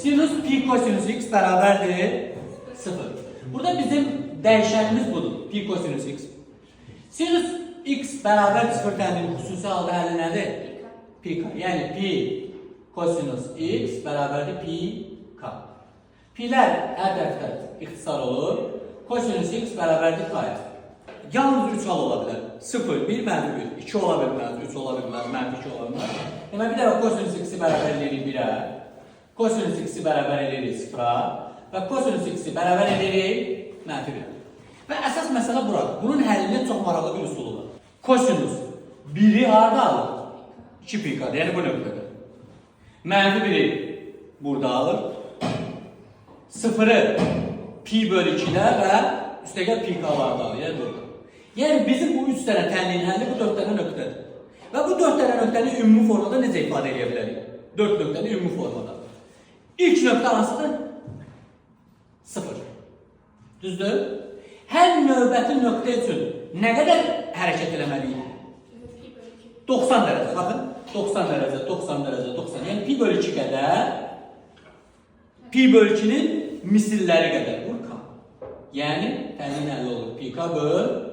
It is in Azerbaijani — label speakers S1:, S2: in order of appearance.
S1: Sinüs pi kosinüs x bərabərdir 0. Burada bizim dəyişənimiz budur. Pi kosinüs x. Sinüs x bərabər 0 təninin xüsusi halda həlli nədir? Pi k. Yəni pi kosinüs x bərabərdir pi k. Pi'lər hər tərəfdə ixtisar olur. Kosinüs x bərabərdir k-ya. Yalnız 3 hal ola bilər. 0, 1, mənfi 1. 2 ola bilməz, 3 ola bilməz, mənfi 2 ola bilməz. Demək, bir dəfə kosinüs x-i bərabər edirik 1-ə. Kosinüs x-i bərabər edirik 0-a. Və kosinüs x-i bərabər edirik mənfi 1-ə. Və əsas məsələ buradır. Bunun həllinin çox maraqlı bir üsulu var. Kosinüs 1-i harada alır? 2 pi k-da, yəni bu nöqtədə. Mənfi 1-i burada alır. 0-ı pi bölü 2-də və üstəgəl pi k-larda alır, yəni burada. Yəni bizim bu 3 dənə tənliyin həlli bu 4 dənə nöqtədir. Və bu 4 dənə nöqtəni ümumi formada necə ifadə edə bilərik? 4 nöqtəni ümumi formada. İlk nöqtə hansıdır? 0. Düzdür? Hər növbəti nöqtə üçün nə qədər hərəkət eləməliyik? 90 dərəcə. Baxın, 90 dərəcə, 90 dərəcə, 90. Yəni pi bölü 2 qədər, pi bölü 2-nin misilləri qədər. Bu k. Yəni tənliyin həlli olur. Pi k böl